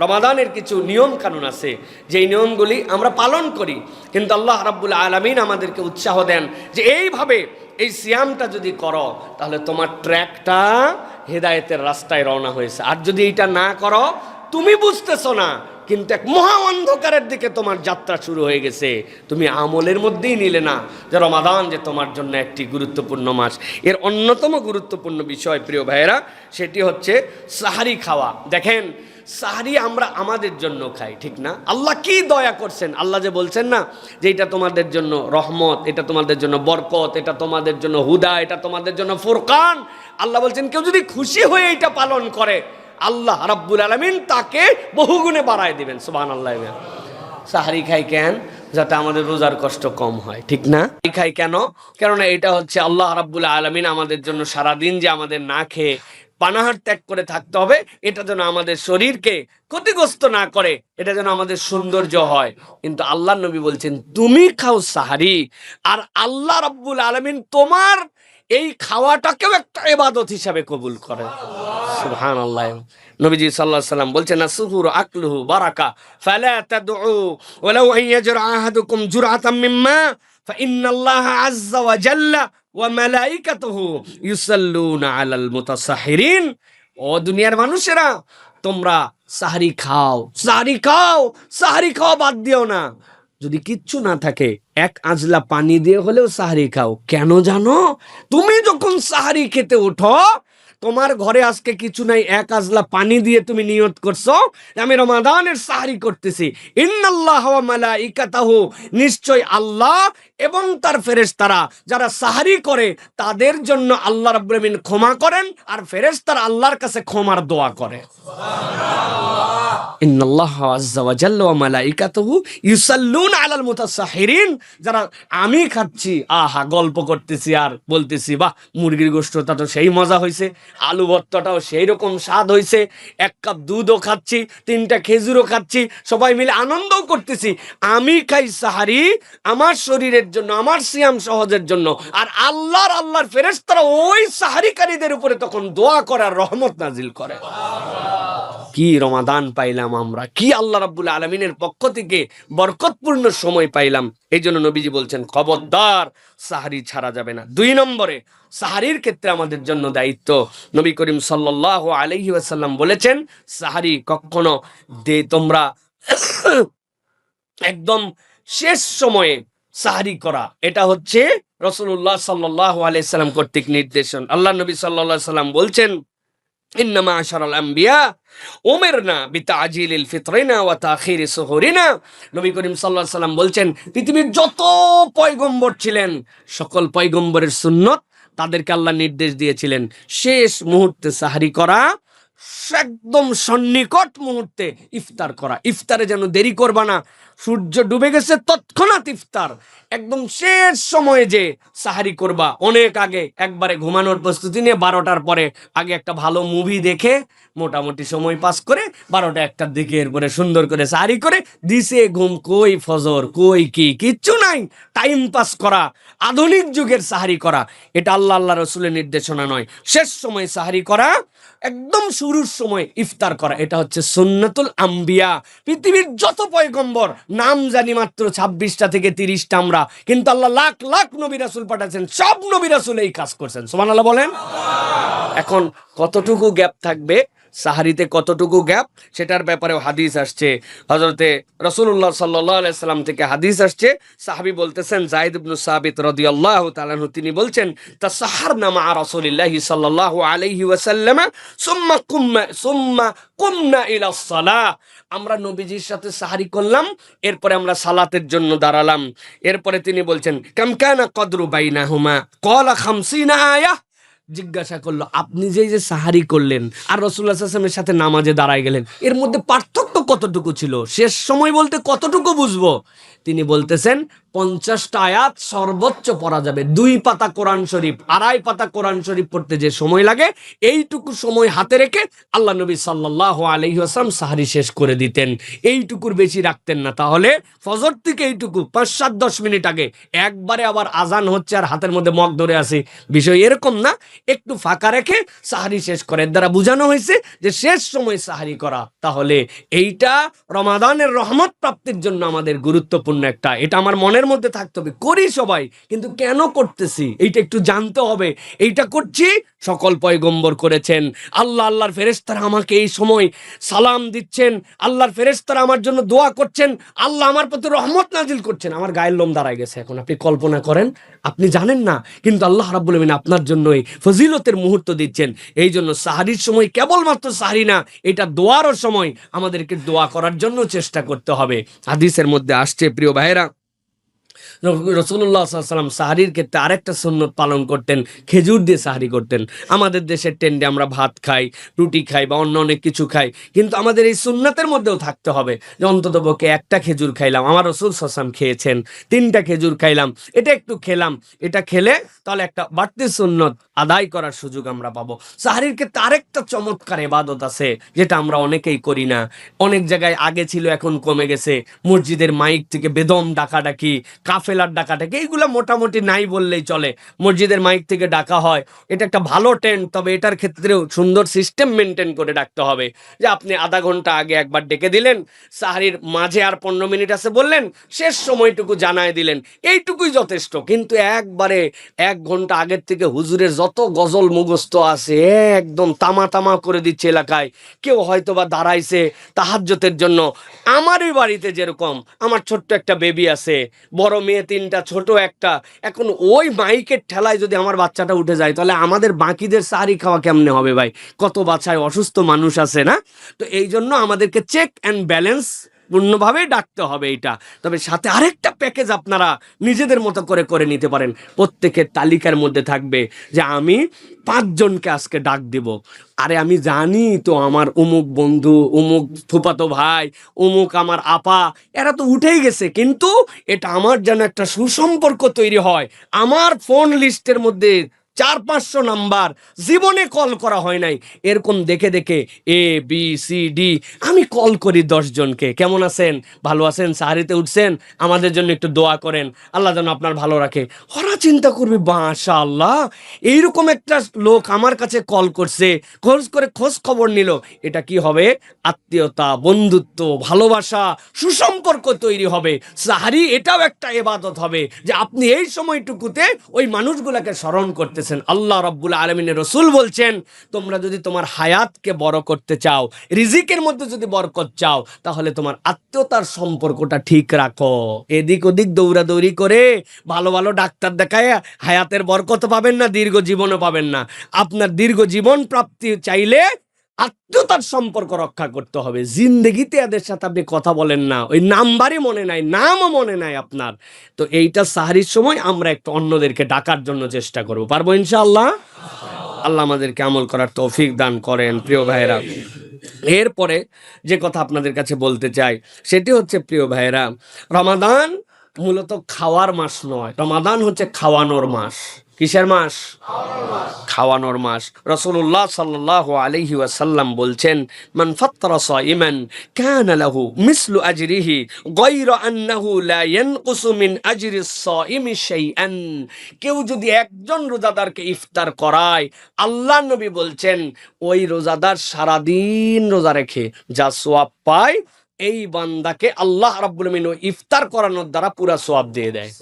রমাদানের কিছু নিয়ম কানুন আছে, যেই নিয়মগুলি আমরা পালন করি, কিন্তু আল্লাহ রাব্বুল আলামিন আমাদেরকে উৎসাহ দেন যে এইভাবে এই সিয়ামটা যদি করো তাহলে তোমার ট্র্যাকটা হেদায়েতের রাস্তায় রওনা হয়েছে। আর যদি এটা না করো, তুমি বুঝতেছো না, কিন্তু এক মহা অন্ধকারের দিকে তোমার যাত্রা শুরু হয়ে গেছে, তুমি আমলের মধ্যেই নিলে না যে রমাদান যে তোমার জন্য একটি গুরুত্বপূর্ণ মাস। এর অন্যতম গুরুত্বপূর্ণ বিষয় প্রিয় ভাইয়েরা, সেটি হচ্ছে সাহারি খাওয়া। দেখেন, সাহারি আমরা আমাদের জন্য খাই, ঠিক না? আল্লাহ কি দয়া করছেন, আল্লাহ যে বলছেন না যে এটা তোমাদের জন্য রহমত, এটা তোমাদের জন্য বরকত, এটা তোমাদের জন্য হুদা, এটা তোমাদের জন্য ফুরকান। আল্লাহ বলছেন কেউ যদি খুশি হয়ে এটা পালন করে, আল্লাহ রাব্বুল আলামিন তাকে বহুগুণে বাড়ায় দিবেন। সুবহানাল্লাহ। সাহারি খাই কেন? যাতে আমাদের রোজার কষ্ট কম হয়, ঠিক না? খাই কেন? কেননা এটা হচ্ছে আল্লাহ রাব্বুল আলামিন আমাদের জন্য সারাদিন যে আমাদের না খেয়ে পানাহার ত্যাগ করে থাকতে হবে, এটা যেন আমাদের শরীরকে ক্ষতিগ্রস্ত না করে, এটা যেন আমাদের সৌন্দর্য হয়। কিন্তু আল্লাহ নবী বলছেন তুমি খাও সাহারি, আর আল্লাহ রাব্বুল আলামিন তোমার এই খাওয়াটাকেও একটা ইবাদত হিসাবে কবুল করে। সুবহানাল্লাহ। নবীজি সাল্লাল্লাহু আলাইহি সাল্লাম বলছেন আসহুরু আকলুহু বারাকা ফালা তাদউ ওয়ালাউ আন ইয়াজরা আহাদুকুম জুরআতাম মিম্মা ফাইন্নাল্লাহা আযজা ওয়া জাল্লা ওয়া মালাইকাতুহু ইউসাল্লুনা আলাল মুতাসাহহিরিন। ও দুনিয়ার মানুষেরা, তোমরা সাহরি খাও, সাহরি খাও, সাহরি খাওয়া বাদ দিও না। যদি কিচ্ছু না থাকে, এক আজলা পানি দিয়ে হলেও সাহরি খাও। কেন জানো? তুমি যখন সাহরি খেতে ওঠো, তোমার ঘরে আজকে কিছু নাই, এক আজলা পানি দিয়ে তুমি নিয়ত করছো আমি রমাদানের সাহরি করতেছি। ইন্নাল্লাহা ওয়া মালাইকাতাহু, নিশ্চয় আল্লাহ এবং তার ফেরেশতারা যারা সাহরি করে তাদের জন্য আল্লাহ রাব্বুল আমিন ক্ষমা করেন, আর ফেরেশতারা আল্লাহর কাছে ক্ষমার দোয়া করে। সুবহানাল্লাহ। ইন্নাল্লাহা আযজা ওয়া জাল্লা ওয়া মালাইকাতুহু ইউসাল্লুনা আলাল মুতাসাহহিরিন। যারা আমি খাচ্ছি, আহা গল্প করতেছি আর বলতেছি বাহ মুরগির গোশতটা তো সেই মজা হয়েছে, আলু ভর্তাটাও সেই রকম স্বাদ হয়েছে, এক কাপ দুধও খাচ্ছি, 3টা খেজুরও খাচ্ছি, সবাই মিলে আনন্দও করতেছি। আমি খাই সাহারি আমার শরীরের জন্য, আমার সিয়াম সহজের জন্য, আর আল্লাহর ফেরেশতারা ওই সাহারিকারীদের উপরে তখন দোয়া করার রহমত নাজিল করে। কি রমাদান পাইলাম আমরা, কি আল্লাহ রাব্বুল আলামিনের পক্ষ থেকে বরকতপূর্ণ সময় পাইলাম। এই জন্য নবীজি বলছেন খবরদার সাহারি ছাড়া যাবে না। 2 নম্বরে সাহারির ক্ষেত্রে আমাদের জন্য দায়িত্ব, নবী করিম সাল্লাল্লাহু আলাইহি ওয়াসাল্লাম বলেছেন সাহারি কখনো তোমরা একদম শেষ সময়ে সাহারি করা, এটা হচ্ছে রাসূলুল্লাহ সাল্লাল্লাহু আলাইহি সাল্লাম কর্তৃক নির্দেশন। আল্লাহ নবী সাল্লাল্লাহু আলাইহি সাল্লাম বলছেন ইন্নামা আশারাল আম্বিয়া উমিরনা বিতাজিলিল ফিতরিনা ওয়া তাখিরি সুহুরিনা। নবী করিম সাল্লাল্লাহু আলাইহি সাল্লাম বলছেন পৃথিবীর যত পয়গম্বর ছিলেন সকল পয়গম্বরের সুন্নত তাদেরকে আল্লাহ নির্দেশ দিয়েছিলেন শেষ মুহূর্তে সাহারি করা, একদম সন্নিকট মুহূর্তে ইফতার করা। ইফতারে যেন দেরি করবা না, সূর্য ডুবে গেছে তৎক্ষণাৎ ইফতার, একদম শেষ সময়ে যে সাহারি করবা অনেক আগে, একবারে ঘুমানোর প্রস্তুতি নিয়ে 12টার পরে আগে একটা ভালো মুভি দেখে মোটামুটি সময় পাস করে 12টা 1টার দিকে এরপরে সুন্দর করে সাহারি করে দিছে ঘুম, কই ফজর কই কিচ্ছু নাই, টাইম পাস করা, আধুনিক যুগের সাহারি করা, এটা আল্লাহ রসুলের নির্দেশনা নয়। শেষ সময় সাহারি করা, একদম শুরুর সময় ইফতার করা, এটা হচ্ছে সুন্নাতুল আম্বিয়া। পৃথিবীর যত পয়গম্বর নাম জানি মাত্র 26টা থেকে 30টা আমরা, কিন্তু আল্লাহ লাখ লাখ নবী রাসূল পাঠাচ্ছেন, সব নবী রাসূল এই কাজ করছেন। সুবহানাল্লাহ বলেন। এখন কতটুকু গ্যাপ থাকবে সাহারিতে, কতটুকু গ্যাপ, সেটার ব্যাপারেও হাদিস আসছে। হযরতে রাসূলুল্লাহ সাল্লাল্লাহু আলাইহি সাল্লাম থেকে হাদিস আসছে, সাহাবী বলতেছেন যায়েদ ইবনে সাবিত রাদিয়াল্লাহু তাআলা আনহু, তিনি বলছেন তাসাহারনা মা রাসূলিল্লাহি সাল্লাল্লাহু আলাইহি ওয়াসাল্লাম সুম্মা কুমনা ইলা সালাহ। আমরা নবীজির সাথে সাহারি করলাম, এরপরে আমরা সালাতের জন্য দাঁড়ালাম। এরপরে তিনি বলছেন কাম কানা কদরু বাইনাহুমা ক্বালা 50 আয়াহ। জিজ্ঞাসা করলো আপনি যে সাহারি করলেন আর রাসূলুল্লাহ সাল্লাল্লাহু আলাইহি ওয়াসাল্লামের সাথে নামাজে দাঁড়ায় গেলেন, এর মধ্যে পার্থক্য কতটুকু ছিল? শেষ সময় বলতে কতটুকু বুঝবো? তিনি বলতেছেন 50টা আয়াত সর্বোচ্চ পড়া যাবে। 2 পাতা কোরআন শরীফ, 2.5 পাতা কোরআন শরীফ পড়তে যে সময় লাগে এইটুকু সময় হাতে রেখে আল্লাহ নবী সাল্লাল্লাহু আলাইহি ওয়াসাল্লাম সাহারি শেষ করে দিতেন, এইটুকুর বেশি রাখতেন না। তাহলে ফজর থেকে এইটুকু 5-7-10 মিনিট আগে একবারে আবার আজান হচ্ছে আর হাতের মধ্যে মগ ধরে আছে, বিষয় এরকম না, একটু ফাঁকা রেখে সাহারি শেষ করে। এর দ্বারা বোঝানো হয়েছে যে শেষ সময় সাহারি করা। তাহলে এইটা রমাদানের রহমত প্রাপ্তির জন্য আমাদের গুরুত্বপূর্ণ একটা, এটা আমার মনের মধ্যে থাকতে হবে। করি সবাই, কিন্তু কেন করতেছি এইটা একটু জানতে হবে। এইটা করছি সকল পয়গম্বর করেছেন, আল্লাহর ফেরেশতারা আমাকে এই সময় সালাম দিচ্ছেন, আল্লাহর ফেরেশতারা আমার জন্য দোয়া করছেন, আল্লাহ আমার প্রতি রহমত নাজিল করছেন। আমার গায়ের লোম দাঁড়ায় গেছে এখন। আপনি কল্পনা করেন, আপনি জানেন না, কিন্তু আল্লাহ রাব্বুল আমিন আপনার জন্য এই ফজিলতের মুহূর্ত দিচ্ছেন। এই জন্য সাহারির সময় কেবলমাত্র সাহারি না, এটা দোয়ারও সময়, আমাদেরকে দোয়া করার জন্য চেষ্টা করতে হবে। হাদিসের মধ্যে আসছে প্রিয় ভাইয়েরা, রাসূলুল্লাহ সাল্লাল্লাহু আলাইহি ওয়াসাল্লাম সাহারির ক্ষেত্রে আরেকটা সুন্নত পালন করতেন, খেজুর দিয়ে সাহারি করতেন। আমাদের দেশের ট্রেন্ডে আমরা ভাত খাই, রুটি খাই বা অন্য অনেক কিছু খাই, কিন্তু আমাদের এই সুন্নতের মধ্যেও থাকতে হবে যে অন্ততপক্ষে একটা খেজুর খাইলাম। আমার রাসূল সাল্লাল্লাহু আলাইহি ওয়াসাল্লাম খেয়েছেন, 3টা খেজুর খাইলাম, এটা একটু খেলাম, এটা খেলে তাহলে একটা বাড়তি সুন্নত আদায় করার সুযোগ আমরা পাবো। সাহারির ক্ষেত্রে আরেকটা চমৎকার ইবাদত আছে যেটা আমরা অনেকেই করি না। অনেক জায়গায় আগে ছিল, এখন কমে গেছে। মসজিদের মাইক থেকে বেদম ডাকাডাকি, কাফেলার ডাকাডাকি, এইগুলো মোটামুটি নাই বললেই চলে। মসজিদের মাইক থেকে ডাকা হয়, এটা একটা ভালো ট্রেন্ড, তবে এটার ক্ষেত্রেও সুন্দর সিস্টেম মেনটেন করে ডাকতে হবে। যে আপনি আধা ঘন্টা আগে একবার ডেকে দিলেন, সাহারির মাঝে আর 15 মিনিট আছে বললেন, শেষ সময়টুকু জানায় দিলেন, এইটুকুই যথেষ্ট। কিন্তু একবারে 1 ঘন্টা আগের থেকে হুজুরের যত গজল মুখস্থ আছে একদম তামা করে দিচ্ছে এলাকায়। কেউ হয়তো বা দাঁড়াইছে তাহাজ্জুদের জন্য। আমারই বাড়িতে যেরকম আমার ছোট্ট একটা বেবি আছে, বড় মেয়ে 3টা, ছোট একটা, এখন ওই মাইকের ঠেলায় যদি আমার বাচ্চাটা উঠে যায় তাহলে আমাদের বাকিদের সাহারি খাওয়া কেমনে হবে ভাই? কত বাচ্চায় অসুস্থ মানুষ আছে না? তো এই জন্য আমাদেরকে চেক অ্যান্ড ব্যালেন্স পূর্ণভাবে ডাকতে হবে এটা। তবে সাথে আরেকটা প্যাকেজ আপনারা নিজেদের মতো করে করে নিতে পারেন। প্রত্যেকের তালিকার মধ্যে থাকবে যে আমি 5 জনকে আজকে ডাক দিব। আরে আমি জানি তো আমার অমুক বন্ধু, অমুক ফুফাতো ভাই, অমুক আমার আপা, এরা তো উঠেই গেছে, কিন্তু এটা আমার যেন একটা সুসম্পর্ক তৈরি হয়। আমার ফোন লিস্টের মধ্যে 400-500 নাম্বার, জীবনে কল করা হয় নাই, এরকম দেখে দেখে ABCD আমি কল করি 10 জনকে। কেমন আছেন, ভালো আছেন, সাহারিতে উঠছেন, আমাদের জন্য একটু দোয়া করেন, আল্লাহ যেন আপনার ভালো রাখে। ওরা চিন্তা করবে মাশাআল্লাহ এইরকম একটা লোক আমার কাছে কল করছে, খোঁজ খবর নিল। এটা কি হবে? আত্মীয়তা, বন্ধুত্ব, ভালোবাসা, সুসম্পর্ক তৈরি হবে। সাহারি এটাও একটা ইবাদত হবে যে আপনি এই সময়টুকুতে ওই মানুষগুলোকে স্মরণ করতেছেন। আল্লাহ রাব্বুল আলামিনের রাসূল বলছেন, তোমরা যদি তোমার হায়াতকে বড় করতে চাও, রিজিকের মধ্যে যদি বরকত চাও, তাহলে তোমার আত্মীয়তার সম্পর্কটা ঠিক রাখো। এদিক ওদিক দৌড়াদৌড়ি করে ভালো ভালো ডাক্তার দেখায় হায়াতের বরকত পাবেন না, দীর্ঘ জীবনও পাবেন না। আপনার দীর্ঘ জীবন প্রাপ্তি চাইলে আত্মীয়তার সম্পর্ক রক্ষা করতে হবে। জিন্দেগিতে এদের সাথে আপনি কথা বলেন না, ওই নাম্বারই মনে নাই, নামও মনে নাই আপনার। তো এইটা সাহারির সময় আমরা একটু অন্যদেরকে ডাকার জন্য চেষ্টা করবো, পারবো ইনশাআল্লাহ। আল্লাহ আমাদেরকে আমল করার তৌফিক দান করেন। প্রিয় ভাইয়েরা, এরপরে যে কথা আপনাদের কাছে বলতে চাই সেটি হচ্ছে, প্রিয় ভাইয়েরা, রমাদান মূলত খাওয়ার মাস নয়, রমাদান হচ্ছে খাওয়ানোর মাস। কিসের মাস? খাওয়ানোর মাস। রাসূলুল্লাহ সাল্লাল্লাহু আলাইহি ওয়াসাল্লাম বলছেন, মান ফাত্তারা সাইমান কানা লাহু মিসলু আজরিহি গায়রা আন্নাহু লা ইয়ানকুসু মিন আজরিস সাইমি শাইআন। কেউ যদি একজন রোজাদারকে ইফতার করায়, আল্লাহ নবী বলছেন ওই রোজাদার সারাদিন রোজা রেখে যা সওয়াব পায়, এই বান্দাকে আল্লাহ রাব্বুল আমিন ইফতার করানোর দ্বারা পুরা সওয়াব দিয়ে দেয়।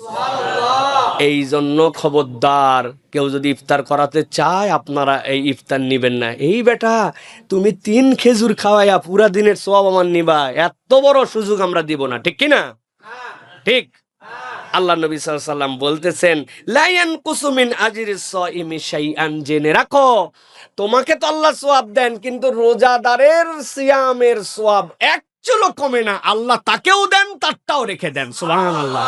এই জন্য খবরদার, কেউ যদি ইফতার করাতে চায় আপনারা এই ইফতার নিবেন না। এই বেটা তুমি 3 খেজুর খাওয়াইয়া পুরা দিনের সওয়াব আমার নিবা, এত বড় সুযোগ আমরা দিব না, ঠিক কি না? ঠিক। আল্লাহ নবী সাল্লাল্লাহু আলাইহি ওয়াসাল্লাম বলতেছেন, লা ইয়ানকুসু মিন আজরিস সাইমি শাইআন। জেনে রাখো, তোমাকে তো আল্লাহ সওয়াব দেন, কিন্তু রোজাদারের সিয়ামের সওয়াব এক চুলো কমে না, আল্লাহ তাকেও দেন, তারটাও রেখে দেন। সুবহানাল্লাহ।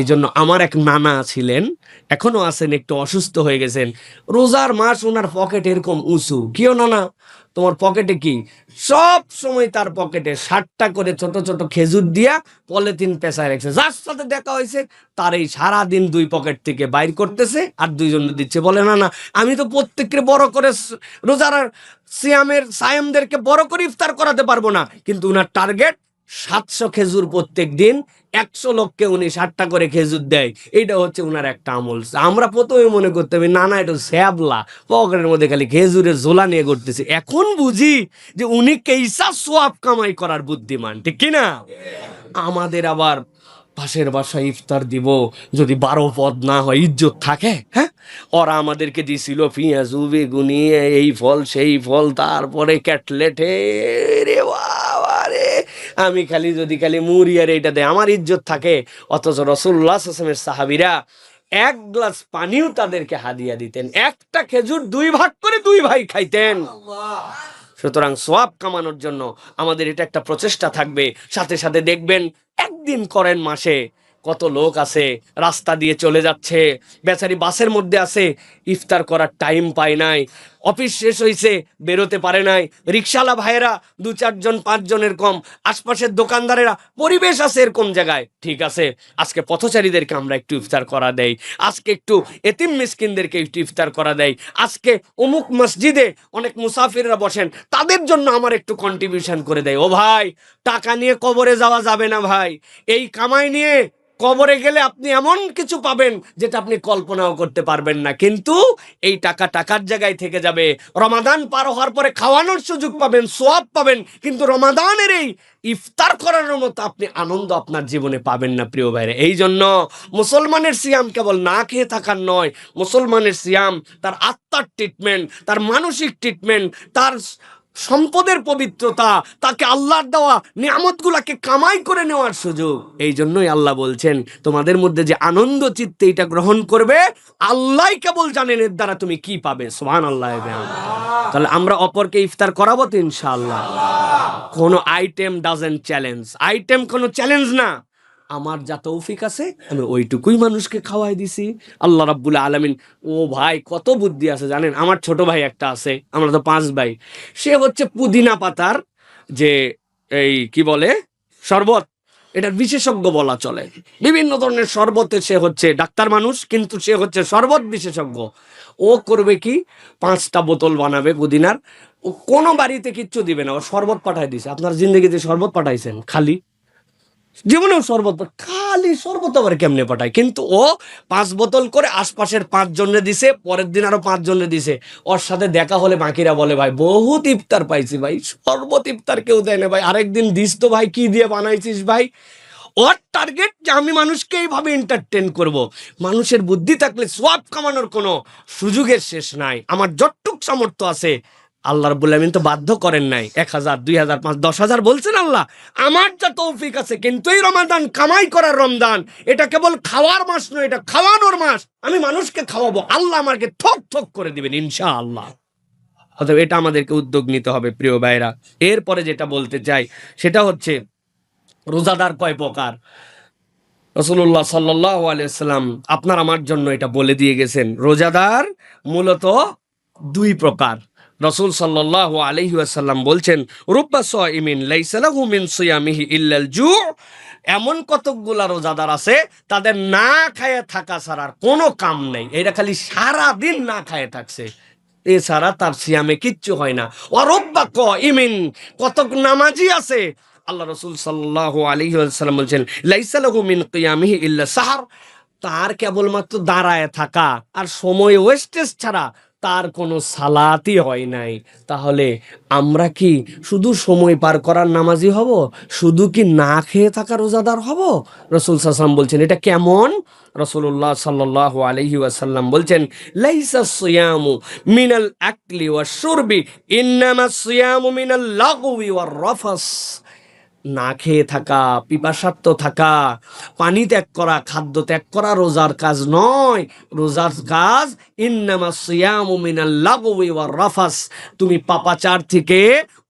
এই জন্য আমার এক নানা ছিলেন, এখনো আছেন, একটু অসুস্থ হয়ে গেছেন। রোজার মাস ওনার পকেট এরকম উঁচু। কিও নানা, তোমার পকেটে কি? সব সময় তার পকেটে 60টা করে ছোট ছোট খেজুর দিয়া পলিথিন পেঁচায় রেখেছে। যার সাথে দেখা হয়েছে তার এই সারাদিন 2 পকেট থেকে বাইর করতেছে আর 2 জন দিচ্ছে। বলে না না, আমি তো প্রত্যেককে বড় করে রোজার সায়ামদেরকে বড় করে ইফতার করাতে পারবো না, কিন্তু উনার টার্গেট 700 খেজুর প্রত্যেক দিন, 100 লোককে উনি 60টা করে খেজুর দেয়। এইটা হচ্ছে উনার একটা আমল। আমরা প্রথমে মনে করতে হবে না না এটা স্যাবলা, পকেটের মধ্যে খালি খেজুরের ঝোলা নিয়ে করতেছে। এখন বুঝি যে উনি কেইসা সোয়াব কামাই করার বুদ্ধিমান, ঠিক কিনা? আমাদের আবার পাশের বাসায় ইফতার দিব, যদি 12 পদ না হয় ইজ্জত থাকে? হ্যাঁ, ওরা আমাদেরকে দিছিল পেঁয়াজু, বেগুনি, এই ফল সেই ফল, তারপরে ক্যাটলেটে। রে বাবা রে, আমি খালি মুড়ি আর এইটা দেয়, আমার ইজ্জত থাকে। অথচ রাসূলুল্লাহ সাল্লাল্লাহু আলাইহি ওয়াসাল্লামের সাহাবীরা 1 গ্লাস পানিও তাদেরকে হাদিয়া দিতেন, একটা খেজুর 2 ভাগ করে 2 ভাই খাইতেন। সুতরাং সোয়াব কামানোর জন্য আমাদের এটা একটা প্রচেষ্টা থাকবে। সাথে সাথে দেখবেন একদিন করেন মাসে, কত লোক আছে রাস্তা দিয়ে চলে যাচ্ছে, বেচারি বাসের মধ্যে আছে, ইফতার করার টাইম পায় নাই, অফিস শেষ হয়েছে বেরোতে পারে নাই, রিক্সাওয়ালা ভাইয়েরা 2-4 জন 5 জনের কম, আশপাশের দোকানদারেরা, পরিবেশ আছে এরকম জায়গায়, ঠিক আছে আজকে পথচারীদেরকে আমরা একটু ইফতার করা দেই, আজকে একটু এতিম মিসকিনদেরকে একটু ইফতার করা দেই, আজকে অমুক মসজিদে অনেক মুসাফিররা বসেন, তাদের জন্য আমার একটু কন্ট্রিবিউশন করে দেয়। ও ভাই, টাকা নিয়ে কবরে যাওয়া যাবে না ভাই। এই কামাই নিয়ে কবরে গেলে আপনি এমন কিছু পাবেন যেটা আপনি কল্পনাও করতে পারবেন না, কিন্তু এই টাকা টাকার জায়গায় থেকে যাবে। রমাদান পার হওয়ার পরে খাওয়ানোর সুযোগ পাবেন, সোয়াব পাবেন, কিন্তু রমাদানের এই ইফতার করানোর মতো আপনি আনন্দ আপনার জীবনে পাবেন না প্রিয় ভাইরা। এই জন্য মুসলমানের সিয়াম কেবল না খেয়ে থাকার নয়, মুসলমানের সিয়াম তার আত্মার ট্রিটমেন্ট, তার মানসিক ট্রিটমেন্ট, তার সম্পদের পবিত্রতা, তাকে আল্লাহর দেওয়া নিয়ামতগুলোকে কামাই করে নেওয়ার সুযোগ। এই জন্যই আল্লাহ বলছেন, তোমাদের মধ্যে যে আনন্দ চিত্তে এটা গ্রহণ করবে, আল্লাহই কেবল জানেন এর দ্বারা তুমি কি পাবে। সুবহানাল্লাহ। তাহলে আমরা অপরকে ইফতার করাবো তো ইনশাআল্লাহ। কোনো আইটেম ডাজেন্ট চ্যালেঞ্জ, আইটেম কোনো চ্যালেঞ্জ না। আমার যা তৌফিক আছে আমি ওইটুকুই মানুষকে খাওয়াই দিছি। আল্লাহ রাব্বুল আলামিন, ও ভাই কত বুদ্ধি আছে জানেন। আমার ছোট ভাই একটা আছে, আমরা তো 5 ভাই। সে হচ্ছে পুদিনা পাতার যে এই কি বলে শরবত, এটার বিশেষজ্ঞ বলা চলে। বিভিন্ন ধরনের শরবতে সে হচ্ছে ডাক্তার মানুষ, কিন্তু সে হচ্ছে শরবত বিশেষজ্ঞ। ও করবে কি, 5টা বোতল বানাবে পুদিনার। ও কোনো বাড়িতে কিচ্ছু দিবে না, ও শরবত পাঠায় দিছে। আপনার জিন্দগিতে শরবত পাঠাইছেন খালি? জীবনেও শরবত, খালি শরবত আবার কেমনে পাঠায়? কিন্তু ও 5 বোতল করে আশপাশের 5 জনে দিছে, পরের দিন আরো 5 জনে দিছে। ওর সাথে দেখা হলে বাকিরা বলে, ভাই বহুত ইফতার পাইছি ভাই, শরবত ইফতার কেউ দেয় না ভাই, আরেকদিন দিস তো ভাই, কি দিয়ে বানাইছিস ভাই। ওর টার্গেট যে আমি মানুষকে এইভাবে এন্টারটেন করব। মানুষের বুদ্ধি থাকলে সোয়াব কামানোর কোনো সুযোগের শেষ নাই। আমার যতটুক সামর্থ্য আছে, আল্লাহ রাব্বুল আলামিন তো বাধ্য করেন নাই। 1000, 2000, 5, 10,000 বলছেন আল্লাহ। আমার যা তৌফিক আছে, কিন্তু এই রমাদান কামাই করার রমজান, এটা কেবল খাওয়ার মাস নয়, এটা খাওয়ানোর মাস। আমি মানুষকে খাওয়াবো, আল্লাহ আমাকে থক থক করে দিবেন ইনশাআল্লাহ। অতএব এটা আমাদেরকে উদ্যোগ নিতে হবে প্রিয় ভাইরা। এরপরে যেটা বলতে চাই সেটা হচ্ছে, রোজাদার কয় প্রকার? রাসূলুল্লাহ সাল্লাল্লাহু আলাইহি ওয়াসাল্লাম আপনার আমার জন্য এটা বলে দিয়ে গেছেন। রোজাদার মূলত 2 প্রকার। রাসূল সাল্লাল্লাহু আলাইহি ওয়াসাল্লাম বলছেন, রুব্বা সাইমিন লাইসা লাহু মিন সিয়ামিহি ইল্লাল জু'। এমন কতকগুলা রোজাদার আছে, তাদের না খায়ে থাকা ছাড়া আর কোনো কাম নেই। এরা খালি সারা দিন না খায়ে থাকছে, এছাড়া তার সিয়ামে কিচ্ছু হয় না। ওয়ারব্বা কাইমিন, কতক নামাজি আছে, আল্লাহ রাসূল সাল্লাল্লাহু আলাইহি ওয়াসাল্লাম বলছেন, লাইসা লাহু মিন কিয়ামিহি ইল্লা সাহর। তার কেবলমাত্র দাঁড়ায় থাকা আর সময় ওয়েস্টেজ ছাড়া তার কোনো সালাতই হয় নাই। তাহলে আমরা কি শুধু সময় পার করার নামাজি হব? শুধু কি না খেয়ে থাকা রোজাদার হব? রাসূল সাল্লাল্লাহু আলাইহি ওয়াসাল্লাম বলছেন এটা কেমন? রাসূলুল্লাহ সাল্লাল্লাহু আলাইহি ওয়াসাল্লাম বলছেন, লাইসা সিয়ামু মিনাল আকলি ওয়াশ শুরবি, ইন্নামাস সিয়ামু মিনাল লাগওয়ি ওয়ার রাফাস। না খেয়ে থাকা, পিপাসার্ত থাকা, পানি ত্যাগ করা, খাদ্য ত্যাগ করা রোজার কাজ নয়। রোজার কাজ ইন্নামাস সিয়ামু মিনাল লাগওয়ি ওয়ার রাফাস। তুমি পাপাচার থেকে,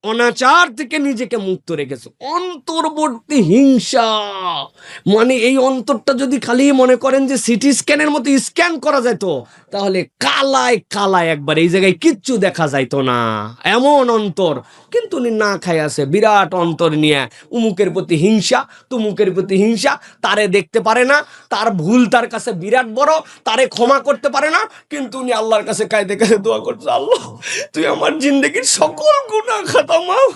অনাচার থেকে নিজেকে মুক্ত রেখেছো। অন্তর্বর্তী হিংসা, মানে এই অন্তরটা যদি খালি মনে করেন যে সিটি স্ক্যানের মতো স্ক্যান করা যেত, তাহলে কালায় কালায় একবার এই জায়গায় কিচ্ছু দেখা যাইতো না, এমন অন্তর। কিন্তু উনি না খাই আছে, বিরাট অন্তর নিয়ে উমুকের প্রতি হিংসা, তুমুকের প্রতি হিংসা। তারে দেখতে পারে না, তার ভুল তার কাছে বিরাট বড়, তারে ক্ষমা করতে পারে না, কিন্তু উনি আল্লাহর কাছে কাঁদে কাঁদে দোয়া করছে, আল্লাহ তুই আমার জিন্দেগির সকল গুনাহ খাতা মাফ।